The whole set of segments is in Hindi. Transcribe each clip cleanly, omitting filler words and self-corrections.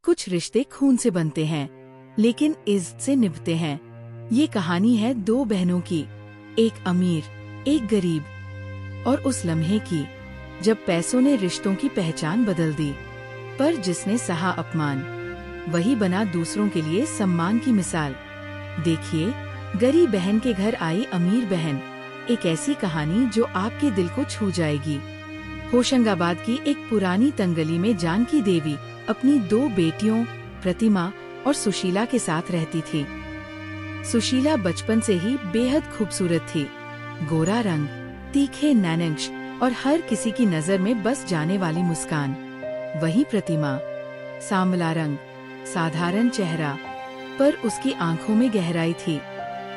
कुछ रिश्ते खून से बनते हैं, लेकिन इज्जत से निभते हैं। ये कहानी है दो बहनों की, एक अमीर, एक गरीब, और उस लम्हे की जब पैसों ने रिश्तों की पहचान बदल दी। पर जिसने सहा अपमान, वही बना दूसरों के लिए सम्मान की मिसाल। देखिए, गरीब बहन के घर आई अमीर बहन, एक ऐसी कहानी जो आपके दिल को छू जाएगी। होशंगाबाद की एक पुरानी तंगली में जानकी देवी अपनी दो बेटियों प्रतिमा और सुशीला के साथ रहती थी। सुशीला बचपन से ही बेहद खूबसूरत थी, गोरा रंग, तीखे नैनंश और हर किसी की नजर में बस जाने वाली मुस्कान। वही प्रतिमा, सांवला रंग, साधारण चेहरा, पर उसकी आंखों में गहराई थी,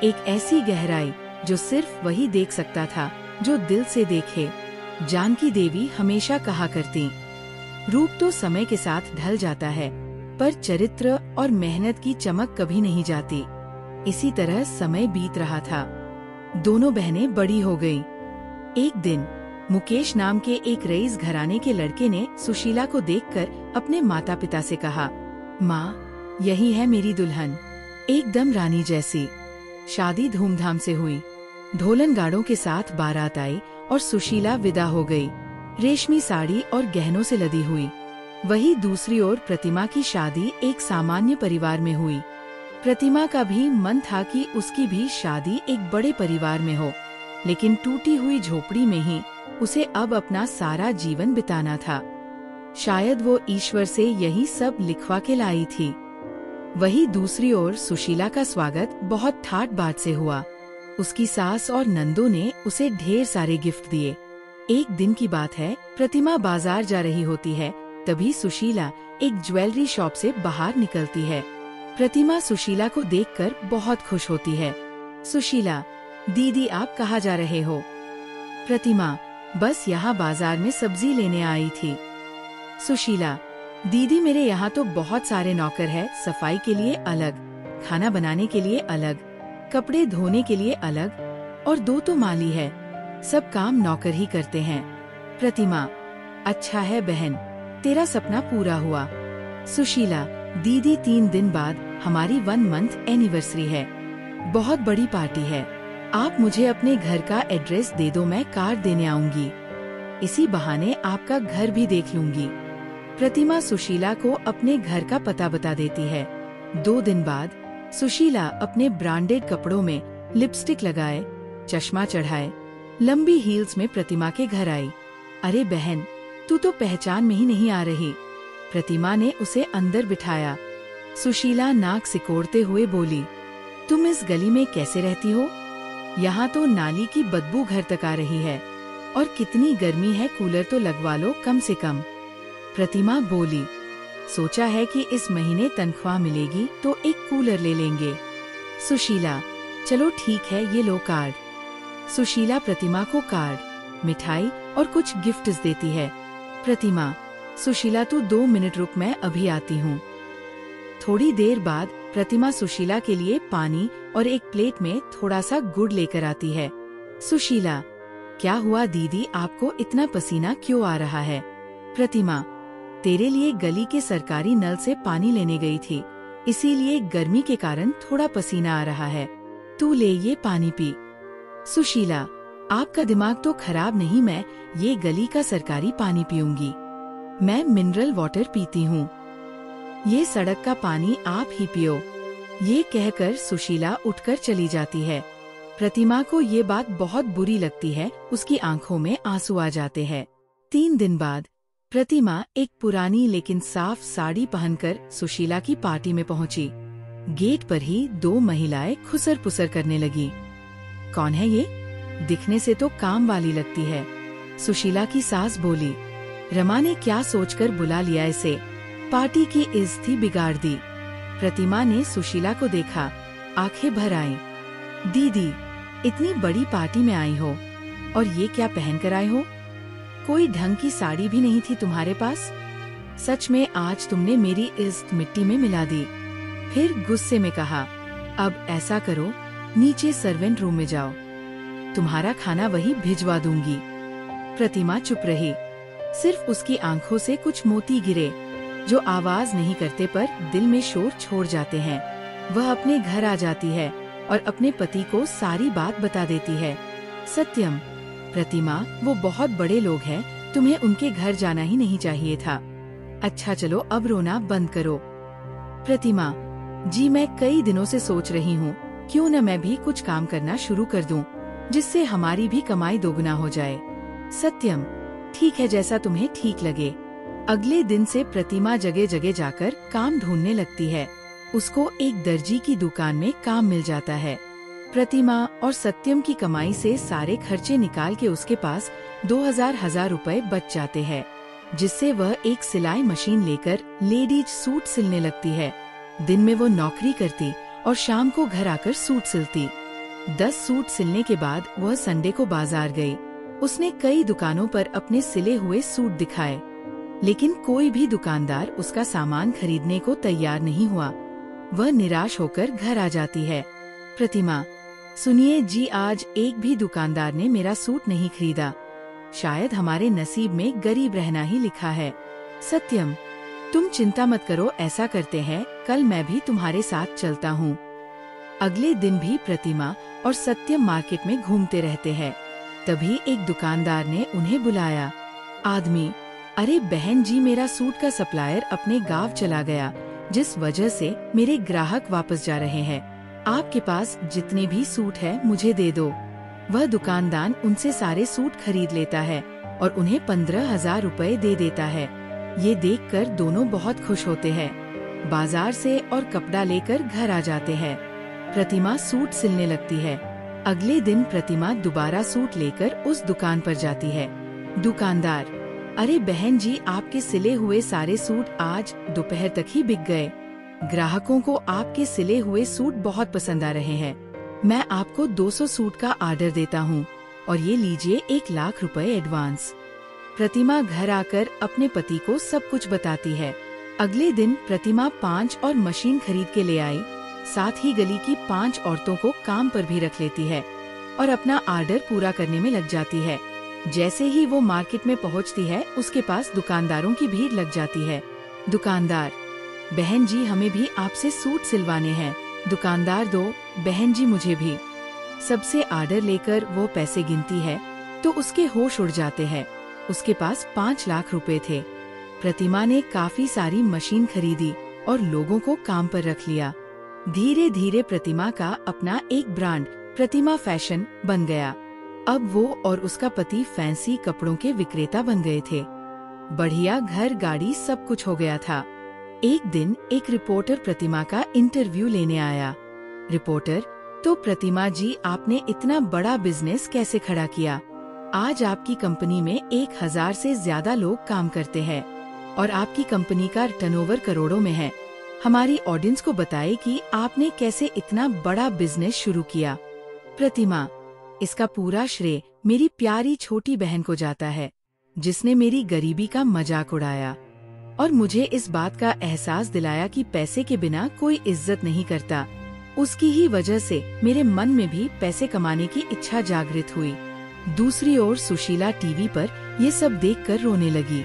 एक ऐसी गहराई जो सिर्फ वही देख सकता था जो दिल से देखे। जानकी देवी हमेशा कहा करती, रूप तो समय के साथ ढल जाता है, पर चरित्र और मेहनत की चमक कभी नहीं जाती। इसी तरह समय बीत रहा था, दोनों बहनें बड़ी हो गईं। एक दिन मुकेश नाम के एक रईस घराने के लड़के ने सुशीला को देखकर अपने माता पिता से कहा, माँ, यही है मेरी दुल्हन, एकदम रानी जैसी। शादी धूमधाम से हुई, ढोलन गाड़ों के साथ बारात आई और सुशीला विदा हो गई, रेशमी साड़ी और गहनों से लदी हुई। वही दूसरी ओर प्रतिमा की शादी एक सामान्य परिवार में हुई। प्रतिमा का भी मन था कि उसकी भी शादी एक बड़े परिवार में हो, लेकिन टूटी हुई झोपड़ी में ही उसे अब अपना सारा जीवन बिताना था। शायद वो ईश्वर से यही सब लिखवा के लाई थी। वही दूसरी ओर सुशीला का स्वागत बहुत ठाट बाट से हुआ। उसकी सास और नंदों ने उसे ढेर सारे गिफ्ट दिए। एक दिन की बात है, प्रतिमा बाजार जा रही होती है, तभी सुशीला एक ज्वेलरी शॉप से बाहर निकलती है। प्रतिमा सुशीला को देखकर बहुत खुश होती है। सुशीला, दीदी आप कहाँ जा रहे हो? प्रतिमा, बस यहाँ बाजार में सब्जी लेने आई थी। सुशीला, दीदी मेरे यहाँ तो बहुत सारे नौकर है, सफाई के लिए अलग, खाना बनाने के लिए अलग, कपड़े धोने के लिए अलग, और दो तो माली है, सब काम नौकर ही करते हैं। प्रतिमा, अच्छा है बहन, तेरा सपना पूरा हुआ। सुशीला, दीदी 3 दिन बाद हमारी 1 मंथ एनिवर्सरी है, बहुत बड़ी पार्टी है, आप मुझे अपने घर का एड्रेस दे दो, मैं कार्ड देने आऊंगी, इसी बहाने आपका घर भी देख लूंगी। प्रतिमा सुशीला को अपने घर का पता बता देती है। 2 दिन बाद सुशीला अपने ब्रांडेड कपड़ों में लिपस्टिक लगाए, चश्मा चढ़ाए, लंबी हील्स में प्रतिमा के घर आई। अरे बहन, तू तो पहचान में ही नहीं आ रही। प्रतिमा ने उसे अंदर बिठाया। सुशीला नाक सिकोड़ते हुए बोली, तुम इस गली में कैसे रहती हो? यहाँ तो नाली की बदबू घर तक आ रही है, और कितनी गर्मी है, कूलर तो लगवा लो कम से कम। प्रतिमा बोली, सोचा है कि इस महीने तनख्वाह मिलेगी तो एक कूलर ले लेंगे। सुशीला, चलो ठीक है, ये लो कार्ड। सुशीला प्रतिमा को कार्ड, मिठाई और कुछ गिफ्ट्स देती है। प्रतिमा, सुशीला तू 2 मिनट रुक, मैं अभी आती हूँ। थोड़ी देर बाद प्रतिमा सुशीला के लिए पानी और एक प्लेट में थोड़ा सा गुड़ लेकर आती है। सुशीला, क्या हुआ दीदी, आपको इतना पसीना क्यों आ रहा है? प्रतिमा, तेरे लिए गली के सरकारी नल से पानी लेने गई थी, इसीलिए गर्मी के कारण थोड़ा पसीना आ रहा है, तू ले ये पानी पी। सुशीला, आपका दिमाग तो खराब नहीं, मैं ये गली का सरकारी पानी पीऊंगी, मैं मिनरल वाटर पीती हूँ, ये सड़क का पानी आप ही पियो। ये कहकर सुशीला उठकर चली जाती है। प्रतिमा को ये बात बहुत बुरी लगती है, उसकी आंखों में आंसू आ जाते हैं। 3 दिन बाद प्रतिमा एक पुरानी लेकिन साफ साड़ी पहनकर सुशीला की पार्टी में पहुंची। गेट पर ही 2 महिलाएं खुसर पुसर करने लगी। कौन है ये? दिखने से तो काम वाली लगती है। सुशीला की सास बोली, रमा ने क्या सोचकर बुला लिया इसे, पार्टी की इज्जत ही बिगाड़ दी। प्रतिमा ने सुशीला को देखा, आंखें भर आईं। दीदी, इतनी बड़ी पार्टी में आई हो और ये क्या पहन कर आए हो? कोई ढंग की साड़ी भी नहीं थी तुम्हारे पास? सच में आज तुमने मेरी इज्जत मिट्टी में मिला दी। फिर गुस्से में कहा, अब ऐसा करो, नीचे सर्वेंट रूम में जाओ, तुम्हारा खाना वही भिजवा दूंगी। प्रतिमा चुप रही, सिर्फ उसकी आंखों से कुछ मोती गिरे। जो आवाज नहीं करते पर दिल में शोर छोड़ जाते हैं। वह अपने घर आ जाती है और अपने पति को सारी बात बता देती है। सत्यम, प्रतिमा, वो बहुत बड़े लोग हैं, तुम्हें उनके घर जाना ही नहीं चाहिए था। अच्छा चलो अब रोना बंद करो। प्रतिमा, जी मैं कई दिनों से सोच रही हूँ, क्यों न मैं भी कुछ काम करना शुरू कर दूं, जिससे हमारी भी कमाई दोगुना हो जाए। सत्यम, ठीक है, जैसा तुम्हें ठीक लगे। अगले दिन से प्रतिमा जगह जगह जाकर काम ढूंढने लगती है। उसको एक दर्जी की दुकान में काम मिल जाता है। प्रतिमा और सत्यम की कमाई से सारे खर्चे निकाल के उसके पास 2000 रुपए बच जाते हैं, जिससे वह एक सिलाई मशीन लेकर लेडीज सूट सिलने लगती है। दिन में वो नौकरी करती और शाम को घर आकर सूट सिलती। 10 सूट सिलने के बाद वह संडे को बाजार गई। उसने कई दुकानों पर अपने सिले हुए सूट दिखाए, लेकिन कोई भी दुकानदार उसका सामान खरीदने को तैयार नहीं हुआ। वह निराश होकर घर आ जाती है। प्रतिमा, सुनिए जी, आज एक भी दुकानदार ने मेरा सूट नहीं खरीदा। शायद हमारे नसीब में गरीब रहना ही लिखा है। सत्यम, तुम चिंता मत करो, ऐसा करते हैं, कल मैं भी तुम्हारे साथ चलता हूँ। अगले दिन भी प्रतिमा और सत्यम मार्केट में घूमते रहते हैं। तभी एक दुकानदार ने उन्हें बुलाया। आदमी, अरे बहन जी, मेरा सूट का सप्लायर अपने गांव चला गया, जिस वजह से मेरे ग्राहक वापस जा रहे हैं। आपके पास जितने भी सूट है मुझे दे दो। वह दुकानदार उनसे सारे सूट खरीद लेता है और उन्हें 15,000 रुपए दे देता है। ये देखकर दोनों बहुत खुश होते हैं। बाजार से और कपड़ा लेकर घर आ जाते हैं। प्रतिमा सूट सिलने लगती है। अगले दिन प्रतिमा दोबारा सूट लेकर उस दुकान पर जाती है। दुकानदार, अरे बहन जी, आपके सिले हुए सारे सूट आज दोपहर तक ही बिक गए। ग्राहकों को आपके सिले हुए सूट बहुत पसंद आ रहे हैं। मैं आपको 200 सूट का ऑर्डर देता हूँ और ये लीजिए 1 लाख रुपए एडवांस। प्रतिमा घर आकर अपने पति को सब कुछ बताती है। अगले दिन प्रतिमा 5 और मशीन खरीद के ले आई। साथ ही गली की 5 औरतों को काम पर भी रख लेती है और अपना ऑर्डर पूरा करने में लग जाती है। जैसे ही वो मार्केट में पहुंचती है, उसके पास दुकानदारों की भीड़ लग जाती है। दुकानदार, बहन जी, हमें भी आपसे सूट सिलवाने हैं। दुकानदार, दो बहन जी मुझे भी। सबसे ऑर्डर लेकर वो पैसे गिनती है तो उसके होश उड़ जाते हैं। उसके पास 5 लाख रुपए थे। प्रतिमा ने काफी सारी मशीन खरीदी और लोगों को काम पर रख लिया। धीरे धीरे प्रतिमा का अपना एक ब्रांड प्रतिमा फैशन बन गया। अब वो और उसका पति फैंसी कपड़ों के विक्रेता बन गए थे। बढ़िया घर, गाड़ी, सब कुछ हो गया था। एक दिन एक रिपोर्टर प्रतिमा का इंटरव्यू लेने आया। रिपोर्टर, तो प्रतिमा जी, आपने इतना बड़ा बिजनेस कैसे खड़ा किया? आज आपकी कंपनी में 1000 से ज्यादा लोग काम करते हैं और आपकी कंपनी का टर्नओवर करोड़ों में है। हमारी ऑडियंस को बताए कि आपने कैसे इतना बड़ा बिजनेस शुरू किया। प्रतिमा, इसका पूरा श्रेय मेरी प्यारी छोटी बहन को जाता है, जिसने मेरी गरीबी का मजाक उड़ाया और मुझे इस बात का एहसास दिलाया कि पैसे के बिना कोई इज्जत नहीं करता। उसकी ही वजह से मेरे मन में भी पैसे कमाने की इच्छा जागृत हुई। दूसरी ओर सुशीला टीवी पर ये सब देखकर रोने लगी।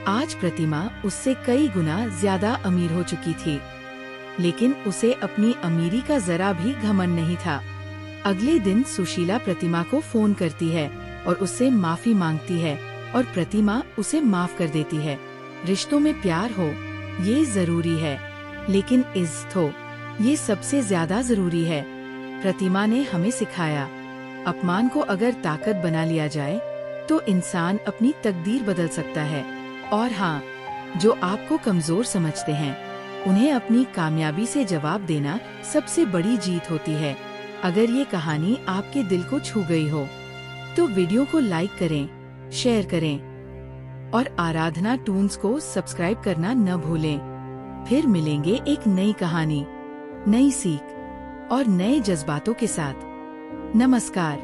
आज प्रतिमा उससे कई गुना ज्यादा अमीर हो चुकी थी, लेकिन उसे अपनी अमीरी का जरा भी घमंड नहीं था। अगले दिन सुशीला प्रतिमा को फोन करती है और उससे माफी मांगती है और प्रतिमा उसे माफ कर देती है। रिश्तों में प्यार हो ये जरूरी है, लेकिन इज्जत हो ये सबसे ज्यादा जरूरी है। प्रतिमा ने हमें सिखाया, अपमान को अगर ताकत बना लिया जाए तो इंसान अपनी तकदीर बदल सकता है। और हाँ, जो आपको कमजोर समझते हैं उन्हें अपनी कामयाबी से जवाब देना सबसे बड़ी जीत होती है। अगर ये कहानी आपके दिल को छू गई हो तो वीडियो को लाइक करें, शेयर करें और आराधना टून्स को सब्सक्राइब करना न भूलें। फिर मिलेंगे एक नई कहानी, नई सीख और नए जज्बातों के साथ। नमस्कार।